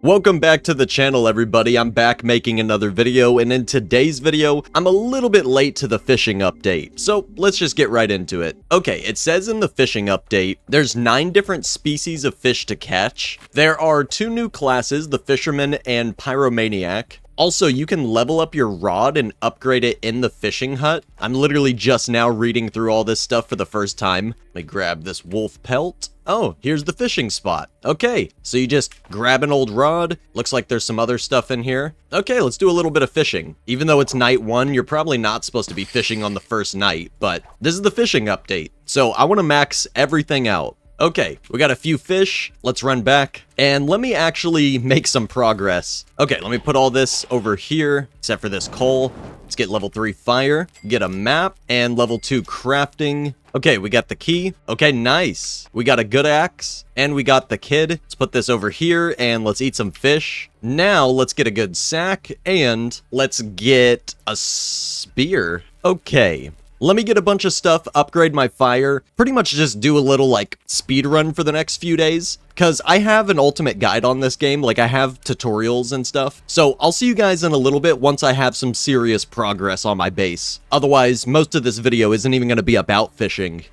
Welcome back to the channel, everybody. I'm back making another video, and in today's video, I'm a little bit late to the fishing update, so let's just get right into it. Okay, it says in the fishing update, there's 9 different species of fish to catch. There are 2 new classes, the Fisherman and Pyromaniac. Also, you can level up your rod and upgrade it in the fishing hut. I'm literally just now reading through all this stuff for the first time. Let me grab this wolf pelt. Oh, here's the fishing spot. Okay, so you just grab an old rod. Looks like there's some other stuff in here. Okay, let's do a little bit of fishing. Even though it's night 1, you're probably not supposed to be fishing on the first night, but this is the fishing update. So I want to max everything out. Okay, we got a few fish. Let's run back and let me actually make some progress. Okay, let me put all this over here, except for this coal. Let's get level 3 fire, get a map, and level 2 crafting. Okay, we got the key. Okay, nice. We got a good axe, and we got the kid. Let's put this over here, and let's eat some fish. Now, let's get a good sack, and let's get a spear. Okay. Let me get a bunch of stuff, upgrade my fire, pretty much just do a little, speed run for the next few days. Because I have an ultimate guide on this game, I have tutorials and stuff. So I'll see you guys in a little bit once I have some serious progress on my base. Otherwise, most of this video isn't even going to be about fishing.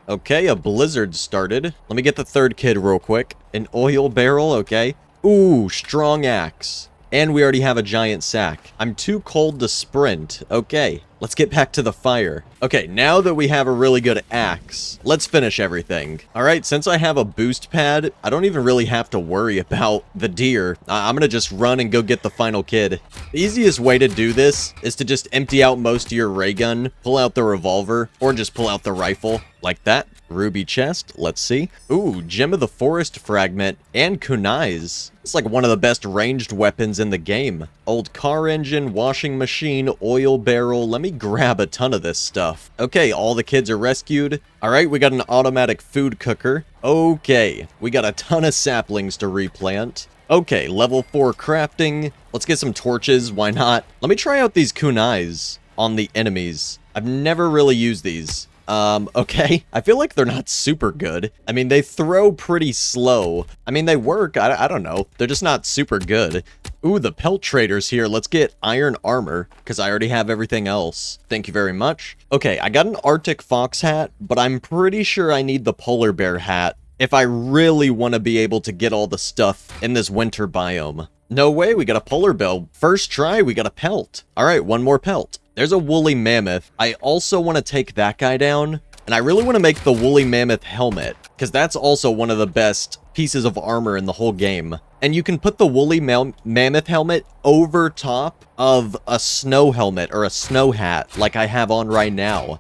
Okay, a blizzard started. Let me get the third kid real quick. An oil barrel, okay. Ooh, strong axe. And we already have a giant sack. I'm too cold to sprint. Okay, let's get back to the fire. Okay, now that we have a really good axe, let's finish everything. All right, since I have a boost pad, I don't even really have to worry about the deer. I'm gonna just run and go get the final kid. The easiest way to do this is to just empty out most of your ray gun, pull out the revolver, or just pull out the rifle, like that. Ruby chest, let's see. Ooh, gem of the forest fragment, and kunais. It's like one of the best ranged weapons in the game. Old car engine, washing machine, oil barrel. Let me grab a ton of this stuff. Okay, all the kids are rescued. All right, we got an automatic food cooker. Okay, we got a ton of saplings to replant. Okay, level 4 crafting. Let's get some torches, why not? Let me try out these kunais on the enemies. I've never really used these. Okay. I feel like they're not super good. I mean, they throw pretty slow. I mean, they work. I don't know. They're just not super good. Ooh, the pelt trader's here. Let's get iron armor, because I already have everything else. Thank you very much. Okay, I got an Arctic fox hat, but I'm pretty sure I need the polar bear hat if I really want to be able to get all the stuff in this winter biome. No way, we got a polar bear. First try, we got a pelt. All right, one more pelt. There's a woolly mammoth. I also want to take that guy down, and I really want to make the woolly mammoth helmet, because that's also one of the best pieces of armor in the whole game. And you can put the woolly mammoth helmet over top of a snow helmet or a snow hat like I have on right now.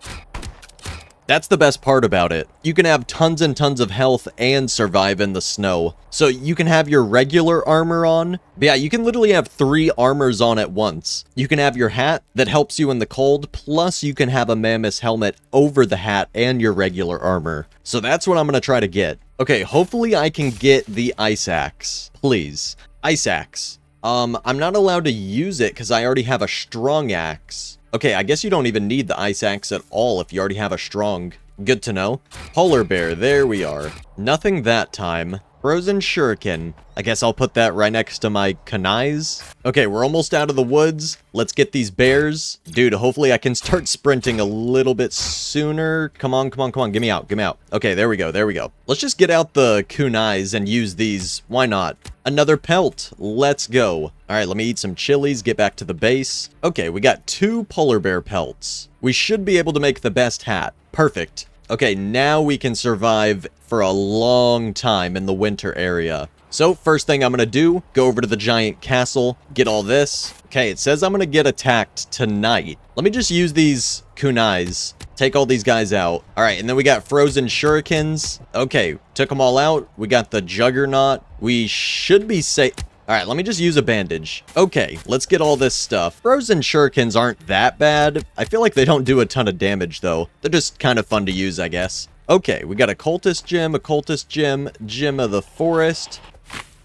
That's the best part about it. You can have tons and tons of health and survive in the snow. So you can have your regular armor on. But yeah, you can literally have 3 armors on at once. You can have your hat that helps you in the cold, plus you can have a mammoth's helmet over the hat and your regular armor. So that's what I'm going to try to get. Okay, hopefully I can get the ice axe. Please. Ice axe. I'm not allowed to use it because I already have a strong axe. Okay, I guess you don't even need the ice axe at all if you already have a strong. Good to know. Polar bear, there we are. Nothing that time. Frozen shuriken. I guess I'll put that right next to my kunais. Okay, we're almost out of the woods. Let's get these bears. Dude, hopefully I can start sprinting a little bit sooner. Come on, come on, come on. Get me out, get me out. Okay, there we go, there we go. Let's just get out the kunais and use these. Why not? Another pelt. Let's go. All right, let me eat some chilies, get back to the base. Okay, we got 2 polar bear pelts. We should be able to make the best hat. Perfect. Okay, now we can survive for a long time in the winter area. So, first thing I'm going to do, go over to the giant castle, get all this. Okay, it says I'm going to get attacked tonight. Let me just use these kunais, take all these guys out. All right, and then we got frozen shurikens. Okay, took them all out. We got the juggernaut. We should be safe. All right, let me just use a bandage. Okay, let's get all this stuff. Frozen shurikens aren't that bad. I feel like they don't do a ton of damage, though. They're just kind of fun to use, I guess. Okay, we got a cultist gem, gem of the forest.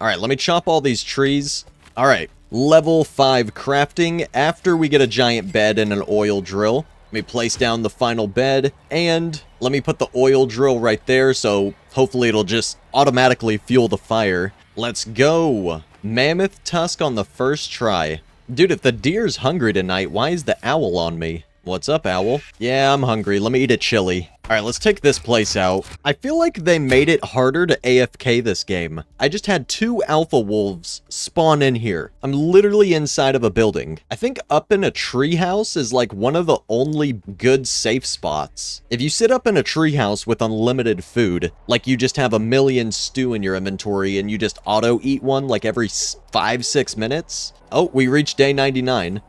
All right, let me chop all these trees. All right, level 5 crafting. After we get a giant bed and an oil drill, let me place down the final bed, and let me put the oil drill right there, so hopefully it'll just automatically fuel the fire. Let's go. Mammoth tusk on the first try. Dude, if the deer's hungry tonight, why is the owl on me? What's up, owl? Yeah, I'm hungry. Let me eat a chili. Alright, let's take this place out. I feel like they made it harder to AFK this game. I just had 2 alpha wolves spawn in here. I'm literally inside of a building. I think up in a treehouse is like one of the only good safe spots. If you sit up in a treehouse with unlimited food, like you just have a million stew in your inventory and you just auto eat one like every 5-6 minutes. Oh, we reached day 99.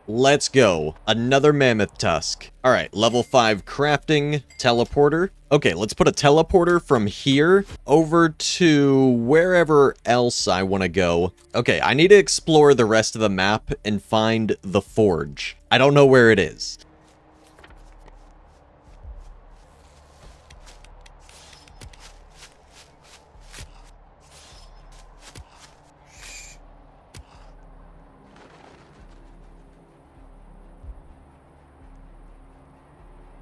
Let's go. Another mammoth tusk. All right, level 5 crafting, teleporter. Okay, let's put a teleporter from here over to wherever else I want to go. Okay, I need to explore the rest of the map and find the forge. I don't know where it is.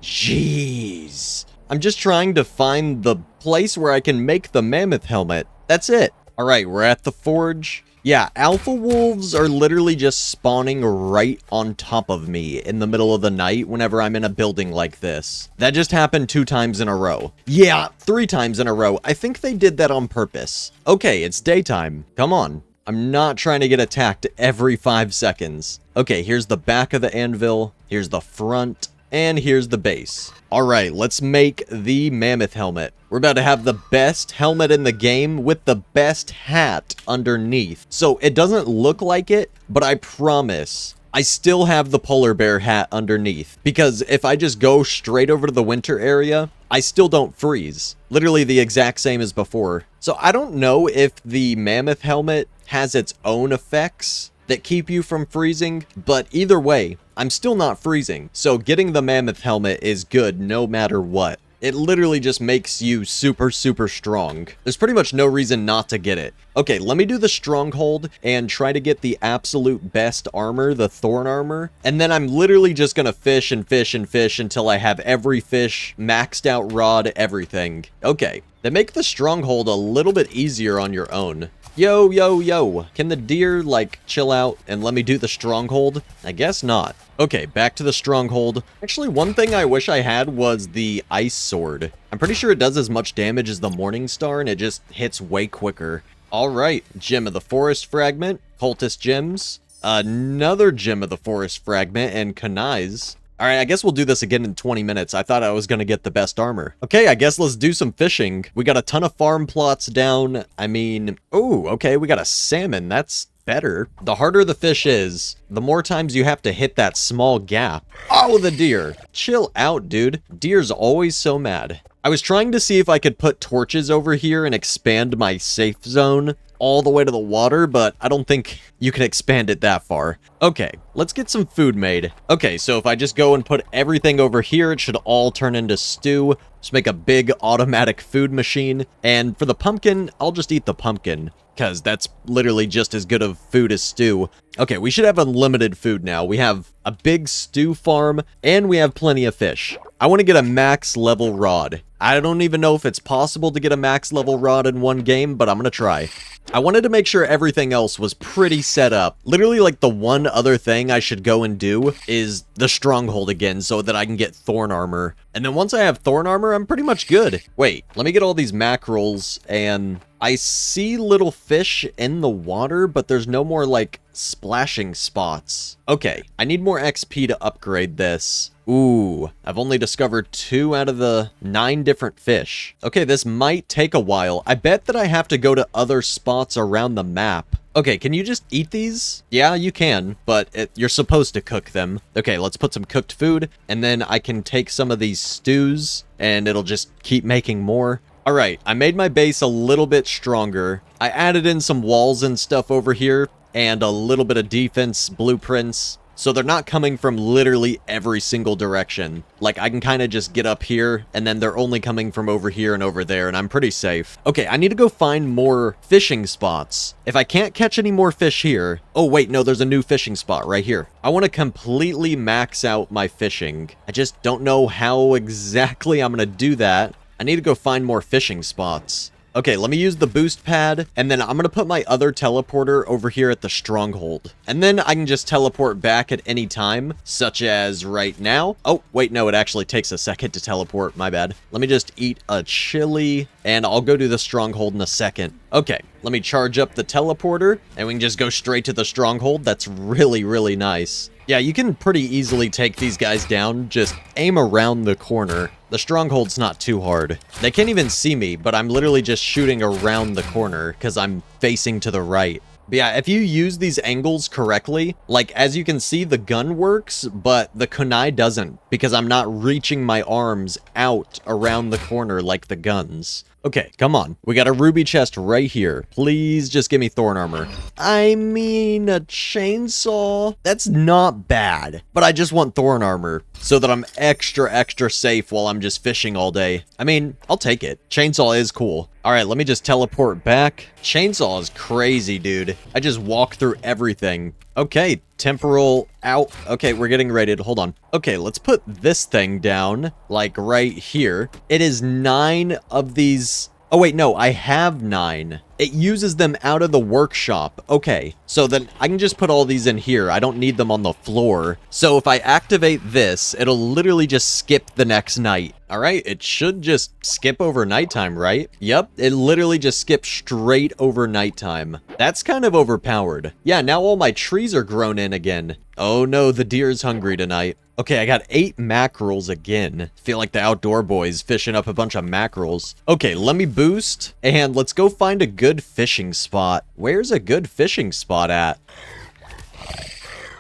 Jeez. I'm just trying to find the place where I can make the mammoth helmet. That's it. All right, we're at the forge. Yeah, alpha wolves are literally just spawning right on top of me in the middle of the night whenever I'm in a building like this. That just happened 2 times in a row. Yeah, 3 times in a row. I think they did that on purpose. Okay, it's daytime. Come on. I'm not trying to get attacked every 5 seconds. Okay, here's the back of the anvil. Here's the front. And here's the base. All right, let's make the mammoth helmet. We're about to have the best helmet in the game with the best hat underneath. So it doesn't look like it, but I promise I still have the polar bear hat underneath. Because if I just go straight over to the winter area, I still don't freeze. Literally the exact same as before. So I don't know if the mammoth helmet has its own effects that keep you from freezing, but either way, I'm still not freezing. So getting the mammoth helmet is good no matter what. It literally just makes you super, super strong. There's pretty much no reason not to get it. Okay, let me do the Stronghold and try to get the absolute best armor, the thorn armor. And then I'm literally just gonna fish and fish and fish until I have every fish, maxed out rod, everything. Okay, they make the Stronghold a little bit easier on your own. Yo, yo, yo. Can the deer, like, chill out and let me do the Stronghold? I guess not. Okay, back to the Stronghold. Actually, one thing I wish I had was the ice sword. I'm pretty sure it does as much damage as the Morning Star, and it just hits way quicker. All right, Gem of the Forest Fragment, Cultist Gems, another Gem of the Forest Fragment, and Kanai's. All right, I guess we'll do this again in 20 minutes. I thought I was going to get the best armor. Okay, I guess let's do some fishing. We got a ton of farm plots down. I mean, oh, okay, we got a salmon. That's better. The harder the fish is, the more times you have to hit that small gap. Oh, the deer. Chill out, dude. Deer's always so mad. I was trying to see if I could put torches over here and expand my safe zone all the way to the water, but I don't think you can expand it that far. Okay, let's get some food made. Okay, so if I just go and put everything over here, it should all turn into stew. Just make a big automatic food machine. And for the pumpkin, I'll just eat the pumpkin, because that's literally just as good of food as stew. Okay, we should have unlimited food now. We have a big stew farm, and we have plenty of fish. I want to get a max level rod. I don't even know if it's possible to get a max level rod in one game, but I'm going to try. I wanted to make sure everything else was pretty set up. Literally, like, the one other thing I should go and do is the Stronghold again so that I can get thorn armor. And then once I have thorn armor, I'm pretty much good. Wait, let me get all these mackerels, and I see little fish in the water, but there's no more, like, splashing spots. Okay, I need more XP to upgrade this. Ooh, I've only discovered 2 out of the 9 different fish. Okay, this might take a while. I bet that I have to go to other spots around the map. Okay, can you just eat these? Yeah, you can, but you're supposed to cook them. Okay, let's put some cooked food, and then I can take some of these stews, and it'll just keep making more. All right, I made my base a little bit stronger. I added in some walls and stuff over here, and a little bit of defense blueprints. So they're not coming from literally every single direction. Like, I can kind of just get up here, and then they're only coming from over here and over there, and I'm pretty safe. Okay, I need to go find more fishing spots. If I can't catch any more fish here... Oh, wait, no, there's a new fishing spot right here. I want to completely max out my fishing. I just don't know how exactly I'm going to do that. I need to go find more fishing spots. Okay, let me use the boost pad, and then I'm gonna put my other teleporter over here at the Stronghold. And then I can just teleport back at any time, such as right now. Oh, wait, no, it actually takes a second to teleport, my bad. Let me just eat a chili, and I'll go to the Stronghold in a second. Okay, let me charge up the teleporter, and we can just go straight to the Stronghold. That's really, really nice. Yeah, you can pretty easily take these guys down. Just aim around the corner. The Stronghold's not too hard. They can't even see me, but I'm literally just shooting around the corner because I'm facing to the right. But yeah, if you use these angles correctly, like as you can see, the gun works, but the kunai doesn't because I'm not reaching my arms out around the corner like the guns. Okay, come on. We got a ruby chest right here. Please just give me thorn armor. I mean, a chainsaw? That's not bad, but I just want thorn armor so that I'm extra safe while I'm just fishing all day. I mean, I'll take it. Chainsaw is cool. All right, let me just teleport back. Chainsaw is crazy, dude. I just walk through everything. Okay, temporal out. Okay, we're getting ready to, hold on. Okay, let's put this thing down, like right here. It is 9 of these. Oh wait, no, I have 9. It uses them out of the workshop. Okay, so then I can just put all these in here. I don't need them on the floor. So if I activate this, it'll literally just skip the next night. All right, it should just skip over nighttime, right? Yep, it literally just skips straight over nighttime. That's kind of overpowered. Yeah, now all my trees are grown in again. Oh no, the deer's hungry tonight. Okay, I got 8 mackerels again. Feel like the outdoor boys fishing up a bunch of mackerels. Okay, let me boost, and let's go find a good fishing spot. Where's a good fishing spot at?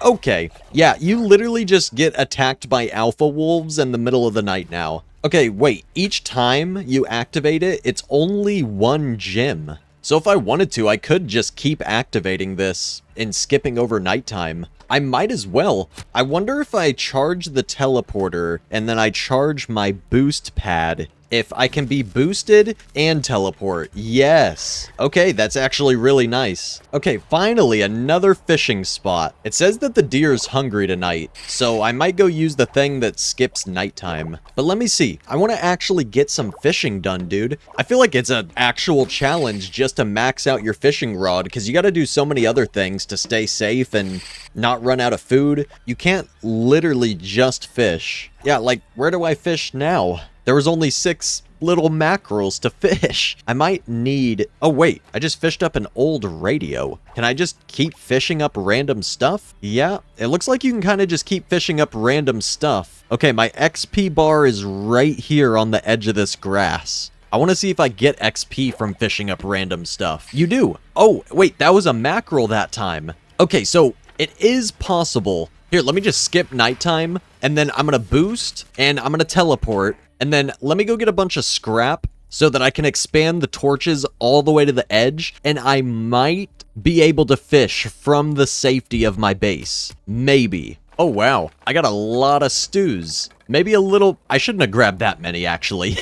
Okay, yeah, you literally just get attacked by alpha wolves in the middle of the night now. Okay, wait, each time you activate it, it's only 1 gem. So if I wanted to, I could just keep activating this and skipping over nighttime. I might as well. I wonder if I charge the teleporter and then I charge my boost pad, if I can be boosted and teleport. Yes. Okay, that's actually really nice. Okay, finally, another fishing spot. It says that the deer's hungry tonight, so I might go use the thing that skips nighttime. But let me see. I want to actually get some fishing done, dude. I feel like it's an actual challenge just to max out your fishing rod, because you got to do so many other things to stay safe and not run out of food. You can't literally just fish. Yeah, like, where do I fish now? There was only 6 little mackerels to fish. I might need... Oh, wait. I just fished up an old radio. Can I just keep fishing up random stuff? Yeah, it looks like you can kind of just keep fishing up random stuff. Okay, my XP bar is right here on the edge of this grass. I want to see if I get XP from fishing up random stuff. You do. Oh, wait, that was a mackerel that time. Okay, so it is possible. Here, let me just skip nighttime, and then I'm going to boost, and I'm going to teleport. And then let me go get a bunch of scrap so that I can expand the torches all the way to the edge, and I might be able to fish from the safety of my base. Maybe. Oh, wow. I got a lot of stews. Maybe a little... I shouldn't have grabbed that many, actually.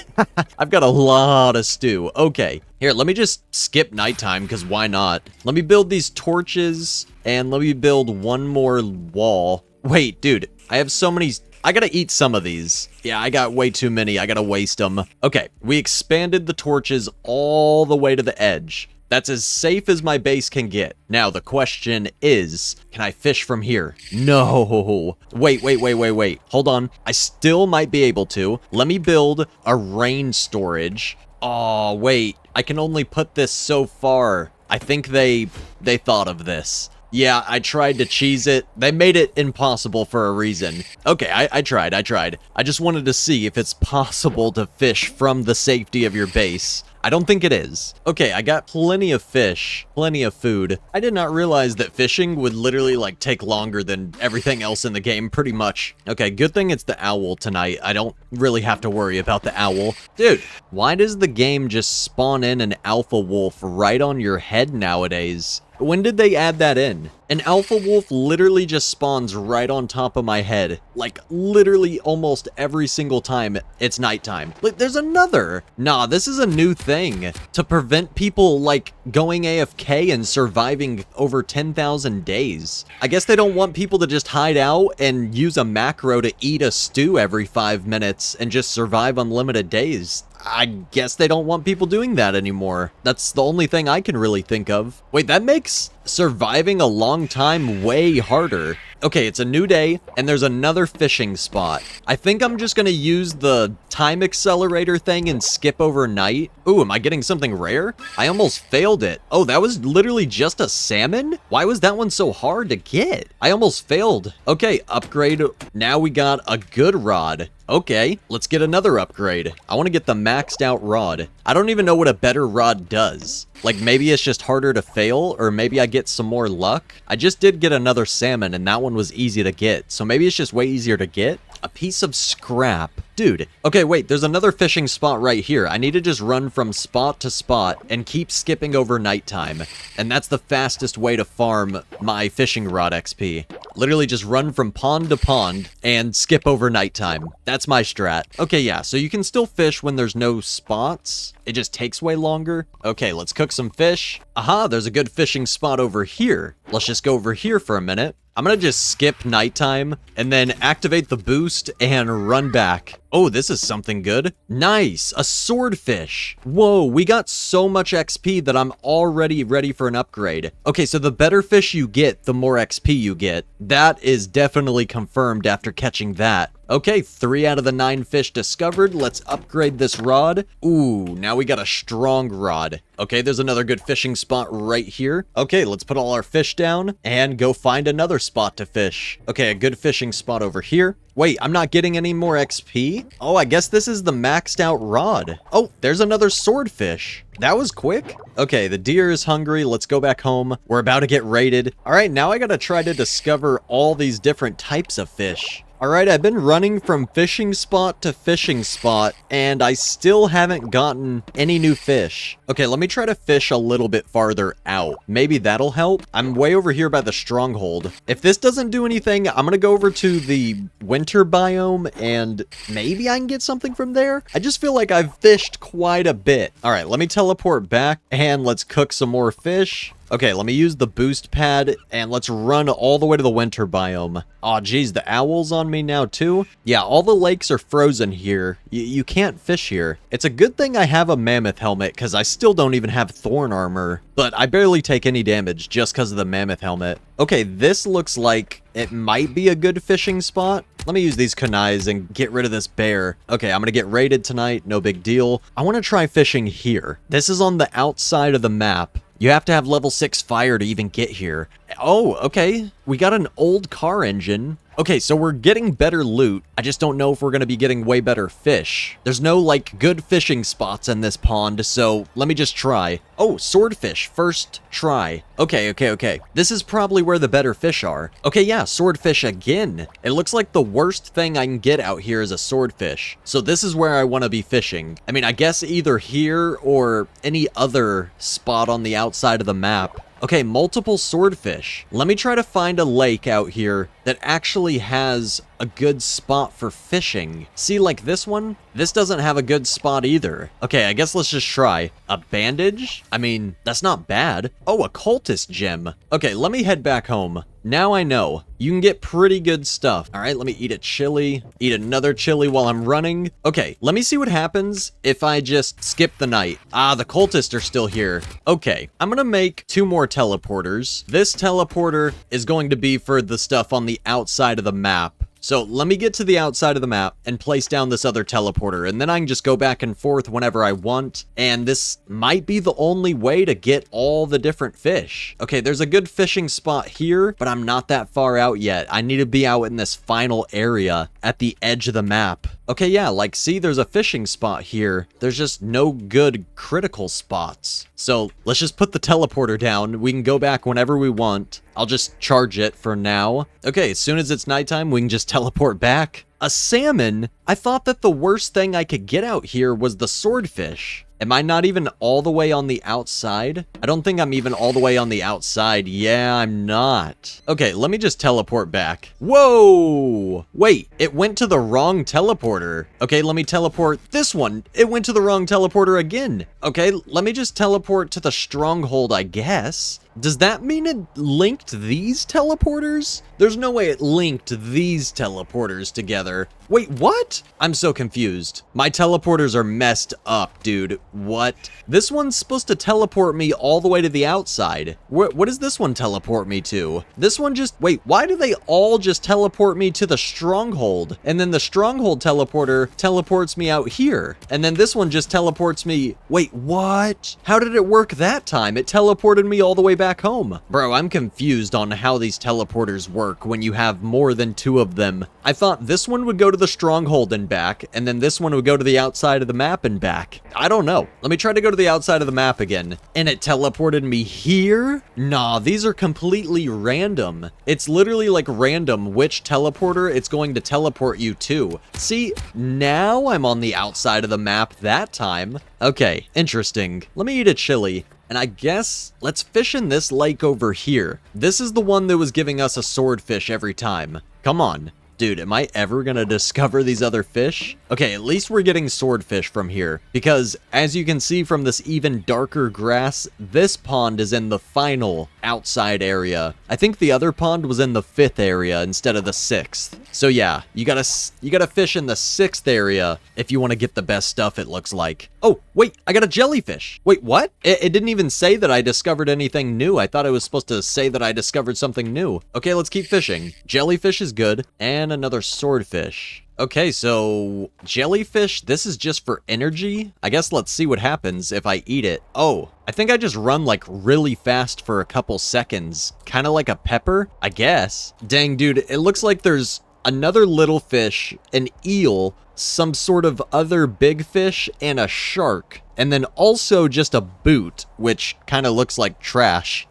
I've got a lot of stew. Okay. Here, let me just skip nighttime, because why not? Let me build these torches, and let me build one more wall. Wait, dude. I have so many... I gotta eat some of these. Yeah, I got way too many. I gotta waste them. Okay, we expanded the torches all the way to the edge. That's as safe as my base can get. Now, the question is, can I fish from here? No. Wait. Hold on. I still might be able to. Let me build a rain storage. Oh, wait. I can only put this so far. I think they thought of this. Yeah, I tried to cheese it. They made it impossible for a reason. Okay, I tried. I just wanted to see if it's possible to fish from the safety of your base. I don't think it is. Okay, I got plenty of fish, plenty of food. I did not realize that fishing would literally like take longer than everything else in the game, pretty much. Okay, good thing it's the owl tonight. I don't really have to worry about the owl. Dude, why does the game just spawn in an alpha wolf right on your head nowadays? When did they add that in? An alpha wolf literally just spawns right on top of my head. Like, literally almost every single time it's nighttime. Like, there's another. Nah, this is a new thing. To prevent people, like, going AFK and surviving over 10,000 days. I guess they don't want people to just hide out and use a macro to eat a stew every 5 minutes and just survive unlimited days. I guess they don't want people doing that anymore. That's the only thing I can really think of. Wait, that makes surviving a long time way harder. Okay, it's a new day, and there's another fishing spot. I think I'm just gonna use the time accelerator thing and skip over night. Ooh, am I getting something rare? I almost failed it. Oh, that was literally just a salmon? Why was that one so hard to get? I almost failed. Okay, upgrade. Now we got a good rod. Okay, let's get another upgrade. I want to get the maxed out rod. I don't even know what a better rod does. Like, maybe it's just harder to fail, or maybe I get some more luck. I just did get another salmon, and that one was easy to get, so maybe it's just way easier to get. A piece of scrap. Dude. Okay, wait, there's another fishing spot right here. I need to just run from spot to spot and keep skipping over nighttime. And that's the fastest way to farm my fishing rod XP. Literally just run from pond to pond and skip over nighttime. That's my strat. Okay, yeah, so you can still fish when there's no spots. It just takes way longer. Okay, let's cook some fish. Aha, there's a good fishing spot over here. Let's just go over here for a minute. I'm gonna just skip nighttime and then activate the boost and run back. Oh, this is something good. Nice, a swordfish. Whoa, we got so much XP that I'm already ready for an upgrade. Okay, so the better fish you get, the more XP you get. That is definitely confirmed after catching that. Okay, 3 out of the 9 fish discovered. Let's upgrade this rod. Ooh, now we got a strong rod. Okay, there's another good fishing spot right here. Okay, let's put all our fish down and go find another spot to fish. Okay, a good fishing spot over here. Wait, I'm not getting any more XP? Oh, I guess this is the maxed out rod. Oh, there's another swordfish. That was quick. Okay, the deer is hungry. Let's go back home. We're about to get raided. All right, now I gotta try to discover all these different types of fish. Alright, I've been running from fishing spot to fishing spot, and I still haven't gotten any new fish. Okay, let me try to fish a little bit farther out. Maybe that'll help. I'm way over here by the Stronghold. If this doesn't do anything, I'm gonna go over to the winter biome, and maybe I can get something from there? I just feel like I've fished quite a bit. Alright, let me teleport back, and let's cook some more fish. Okay, let me use the boost pad, and let's run all the way to the winter biome. Aw, geez, the owl's on me now, too? Yeah, all the lakes are frozen here. You can't fish here. It's a good thing I have a mammoth helmet, because I still don't even have thorn armor. But I barely take any damage just because of the mammoth helmet. Okay, this looks like it might be a good fishing spot. Let me use these kunais and get rid of this bear. Okay, I'm gonna get raided tonight, no big deal. I want to try fishing here. This is on the outside of the map. You have to have level 6 fire to even get here. Oh, okay. We got an old car engine. Okay, so we're getting better loot. I just don't know if we're going to be getting way better fish. There's no, like, good fishing spots in this pond, so let me just try. Oh, swordfish, first try. Okay. This is probably where the better fish are. Okay, yeah, swordfish again. It looks like the worst thing I can get out here is a swordfish. So this is where I want to be fishing. I mean, I guess either here or any other spot on the outside of the map. Okay, multiple swordfish. Let me try to find a lake out here that actually has a good spot for fishing. See, like this one? This doesn't have a good spot either. Okay, I guess let's just try. A bandage? I mean, that's not bad. Oh, a cultist gem. Okay, let me head back home. Now I know. You can get pretty good stuff. All right, let me eat a chili. Eat another chili while I'm running. Okay, let me see what happens if I just skip the night. Ah, the cultists are still here. Okay, I'm gonna make 2 more teleporters. This teleporter is going to be for the stuff on the outside of the map. So let me get to the outside of the map and place down this other teleporter, and then I can just go back and forth whenever I want, and this might be the only way to get all the different fish. Okay, there's a good fishing spot here, but I'm not that far out yet. I need to be out in this final area at the edge of the map. Okay, yeah, like, see, there's a fishing spot here. There's just no good critical spots. So let's just put the teleporter down. We can go back whenever we want. I'll just charge it for now. Okay, as soon as it's nighttime, we can just teleport back. A salmon? I thought that the worst thing I could get out here was the swordfish. Am I not even all the way on the outside? I don't think I'm even all the way on the outside. Yeah, I'm not. Okay, let me just teleport back. Whoa! Wait, it went to the wrong teleporter. Okay, let me teleport this one. It went to the wrong teleporter again. Okay, let me just teleport to the Stronghold, I guess. Does that mean it linked these teleporters? There's no way it linked these teleporters together. Wait, what? I'm so confused. My teleporters are messed up, dude. What? This one's supposed to teleport me all the way to the outside. What does this one teleport me to? This one just, wait, why do they all just teleport me to the Stronghold? And then the Stronghold teleporter teleports me out here. And then this one just teleports me, wait, what? How did it work that time? It teleported me all the way back home. Bro, I'm confused on how these teleporters work when you have more than 2 of them. I thought this one would go to the Stronghold and back, and then this one would go to the outside of the map and back. I don't know. Let me try to go to the outside of the map again. And it teleported me here? Nah, these are completely random. It's literally like random which teleporter it's going to teleport you to. See, now I'm on the outside of the map that time. Okay, interesting. Let me eat a chili. And I guess, let's fish in this lake over here. This is the one that was giving us a swordfish every time. Come on. Dude, am I ever gonna discover these other fish? Okay, at least we're getting swordfish from here. Because, as you can see from this even darker grass, this pond is in the final outside area. I think the other pond was in the 5th area instead of the 6th. So yeah, you gotta fish in the 6th area if you want to get the best stuff, it looks like. Oh, wait, I got a jellyfish. Wait, what? It didn't even say that I discovered anything new. I thought it was supposed to say that I discovered something new. Okay, let's keep fishing. Jellyfish is good. And another swordfish. Okay, so jellyfish, this is just for energy. I guess let's see what happens if I eat it. Oh, I think I just run like really fast for a couple seconds. Kind of like a pepper, I guess. Dang, dude, it looks like there's another little fish, an eel, some sort of other big fish, and a shark. And then also just a boot, which kind of looks like trash.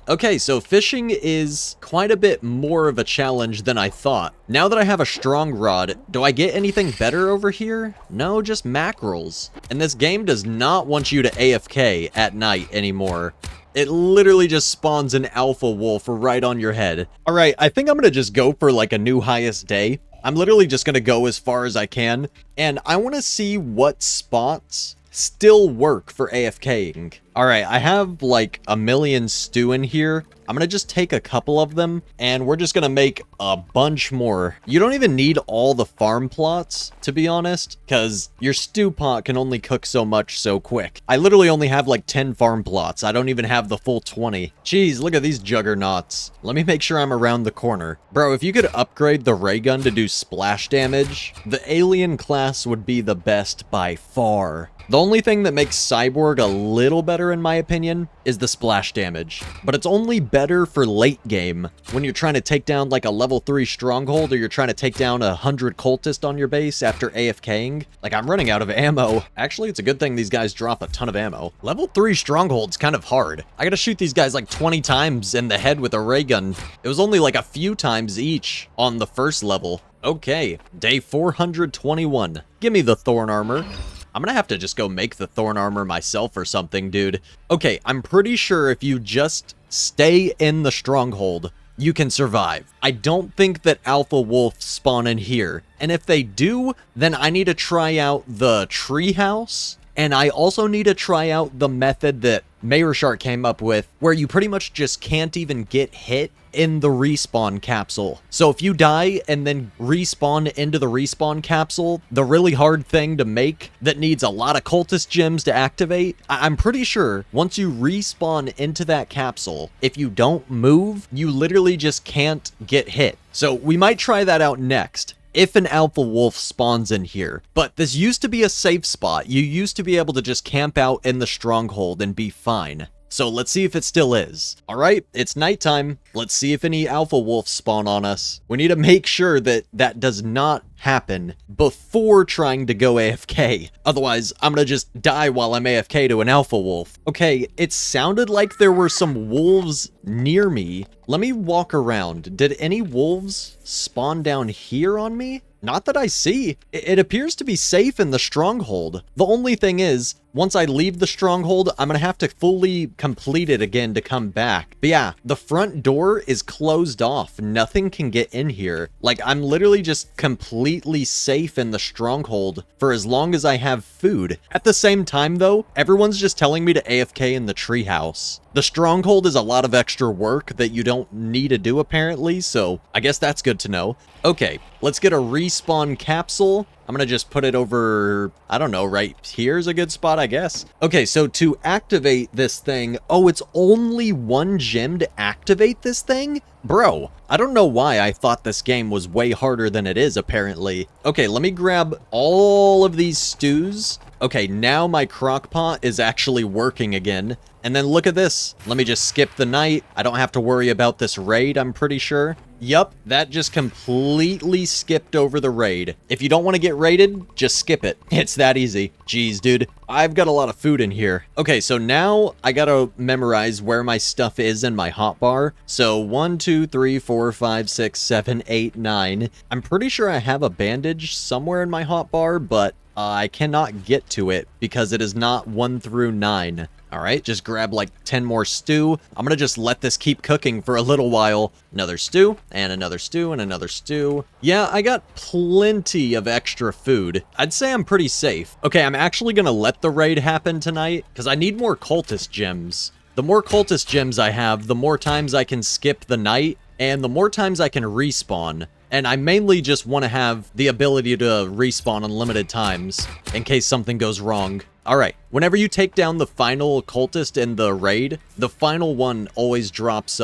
Okay, so fishing is quite a bit more of a challenge than I thought. Now that I have a strong rod, do I get anything better over here? No, just mackerels. And this game does not want you to AFK at night anymore. It literally just spawns an alpha wolf right on your head. All right, I think I'm gonna just go for like a new highest day. I'm literally just gonna go as far as I can, and I wanna see what spots still work for AFKing. All right, I have like a million stew in here. I'm gonna just take a couple of them, and we're just gonna make a bunch more. You don't even need all the farm plots, to be honest, because your stew pot can only cook so much so quick. I literally only have like 10 farm plots. I don't even have the full 20. Jeez, look at these juggernauts. Let me make sure I'm around the corner. Bro, if you could upgrade the ray gun to do splash damage, the alien class would be the best by far. The only thing that makes Cyborg a little better, in my opinion, is the splash damage. But it's only better for late game, when you're trying to take down like a level 3 Stronghold, or you're trying to take down 100 cultists on your base after AFKing. Like, I'm running out of ammo. Actually, it's a good thing these guys drop a ton of ammo. Level 3 Stronghold's kind of hard. I gotta shoot these guys like 20 times in the head with a ray gun. It was only like a few times each on the first level. Okay, day 421. Give me the thorn armor. I'm gonna have to just go make the thorn armor myself or something, dude. Okay, I'm pretty sure if you just stay in the Stronghold, you can survive. I don't think that alpha wolves spawn in here. And if they do, then I need to try out the treehouse. And I also need to try out the method that Mayor Shark came up with, where you pretty much just can't even get hit in the respawn capsule. So if you die and then respawn into the respawn capsule, the really hard thing to make that needs a lot of cultist gems to activate, I'm pretty sure once you respawn into that capsule, if you don't move, you literally just can't get hit. So we might try that out next, if an alpha wolf spawns in here. But this used to be a safe spot. You used to be able to just camp out in the Stronghold and be fine. So let's see if it still is. All right, it's nighttime. Let's see if any alpha wolves spawn on us. We need to make sure that that does not happen before trying to go AFK. Otherwise, I'm gonna just die while I'm AFK to an alpha wolf. Okay, it sounded like there were some wolves near me. Let me walk around. Did any wolves spawn down here on me? Not that I see. It appears to be safe in the Stronghold. The only thing is, once I leave the stronghold, I'm gonna have to fully complete it again to come back. But yeah, the front door is closed off. Nothing can get in here. Like, I'm literally just completely safe in the stronghold for as long as I have food. At the same time, though, everyone's just telling me to AFK in the treehouse. The stronghold is a lot of extra work that you don't need to do, apparently, so I guess that's good to know. Okay, let's get a respawn capsule. I'm gonna just put it over, I don't know, right here's a good spot, I guess. Okay, so to activate this thing, oh, it's only one gem to activate this thing? Bro, I don't know why I thought this game was way harder than it is, apparently. Okay, let me grab all of these stews. Okay, now my crock pot is actually working again. And then look at this. Let me just skip the night. I don't have to worry about this raid, I'm pretty sure. Yup, that just completely skipped over the raid. If you don't want to get raided, just skip it. It's that easy. Jeez, dude. I've got a lot of food in here. Okay, so now I gotta memorize where my stuff is in my hotbar. So 1, 2, 3, 4, 5, 6, 7, 8, 9. I'm pretty sure I have a bandage somewhere in my hotbar, but I cannot get to it because it is not 1 through 9. All right, just grab like 10 more stew. I'm gonna just let this keep cooking for a little while. Another stew, and another stew, and another stew. Yeah, I got plenty of extra food. I'd say I'm pretty safe. Okay, I'm actually gonna let the raid happen tonight because I need more cultist gems. The more cultist gems I have, the more times I can skip the night, and the more times I can respawn. And I mainly just want to have the ability to respawn unlimited times in case something goes wrong. Alright, whenever you take down the final cultist in the raid, the final one always drops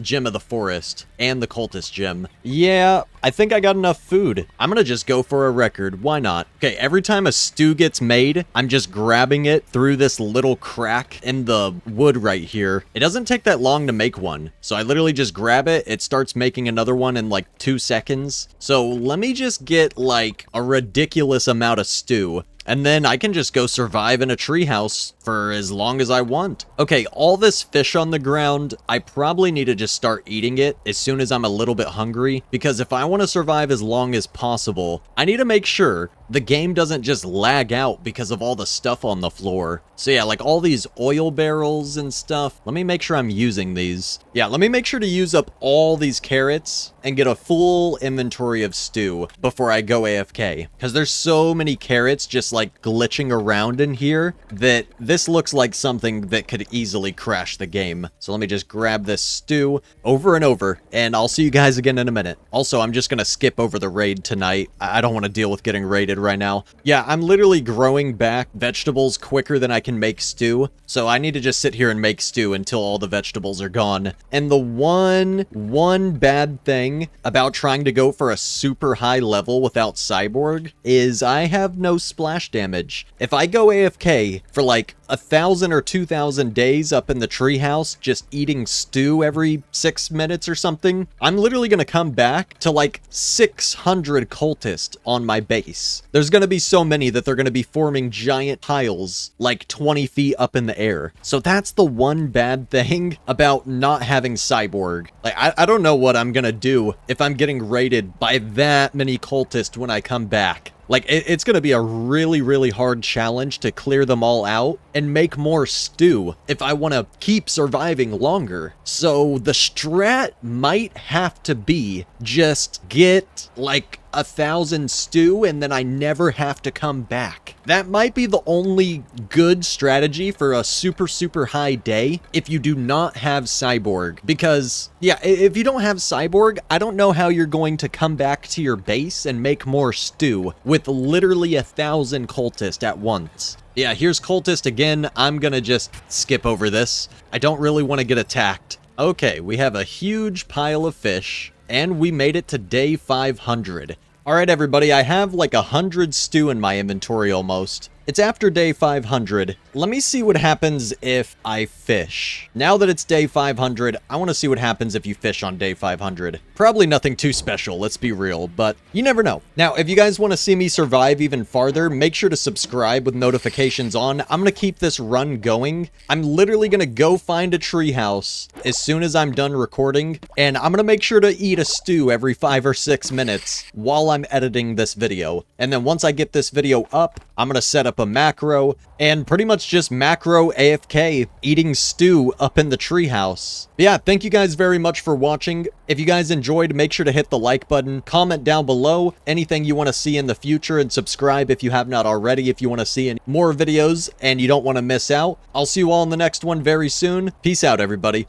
Gem of the Forest and the cultist gem. Yeah, I think I got enough food. I'm gonna just go for a record, why not? Okay, every time a stew gets made, I'm just grabbing it through this little crack in the wood right here. It doesn't take that long to make one, so I literally just grab it, it starts making another one in like 2 seconds. So let me just get like a ridiculous amount of stew. And then I can just go survive in a treehouse for as long as I want. Okay, all this fish on the ground, I probably need to just start eating it as soon as I'm a little bit hungry, because if I want to survive as long as possible, I need to make sure the game doesn't just lag out because of all the stuff on the floor. So yeah, like all these oil barrels and stuff, let me make sure I'm using these. Yeah, let me make sure to use up all these carrots and get a full inventory of stew before I go AFK. Because there's so many carrots just like glitching around in here that this looks like something that could easily crash the game. So let me just grab this stew over and over, and I'll see you guys again in a minute. Also, I'm just gonna skip over the raid tonight. I don't want to deal with getting raided right now. Yeah, I'm literally growing back vegetables quicker than I can make stew, so I need to just sit here and make stew until all the vegetables are gone. And the one bad thing about trying to go for a super high level without cyborg is I have no splash damage. If I go AFK for like 1,000 or 2,000 days up in the treehouse just eating stew every 6 minutes or something, I'm literally gonna come back to like 600 cultists on my base. There's gonna be so many that they're gonna be forming giant piles like 20 feet up in the air. So that's the one bad thing about not having cyborg. Like, I don't know what I'm gonna do if I'm getting raided by that many cultists when I come back. Like, it's going to be a really, really hard challenge to clear them all out and make more stew if I want to keep surviving longer. So the strat might have to be just get like 1,000 stew and then I never have to come back. That might be the only good strategy for a super, super high day if you do not have cyborg. Because, yeah, if you don't have cyborg, I don't know how you're going to come back to your base and make more stew with literally 1,000 cultists at once. Yeah, here's cultist again. I'm gonna just skip over this. I don't really want to get attacked. Okay, we have a huge pile of fish, and we made it to day 500. Alright everybody, I have like 100 stew in my inventory almost. It's after day 500. Let me see what happens if I fish. Now that it's day 500, I want to see what happens if you fish on day 500. Probably nothing too special, let's be real, but you never know. Now, if you guys want to see me survive even farther, make sure to subscribe with notifications on. I'm going to keep this run going. I'm literally going to go find a treehouse as soon as I'm done recording, and I'm going to make sure to eat a stew every 5 or 6 minutes while I'm editing this video. And then once I get this video up, I'm gonna set up a macro and pretty much just macro AFK eating stew up in the treehouse. But yeah, thank you guys very much for watching. If you guys enjoyed, make sure to hit the like button, comment down below anything you want to see in the future, and subscribe if you have not already if you want to see more videos and you don't want to miss out. I'll see you all in the next one very soon. Peace out, everybody.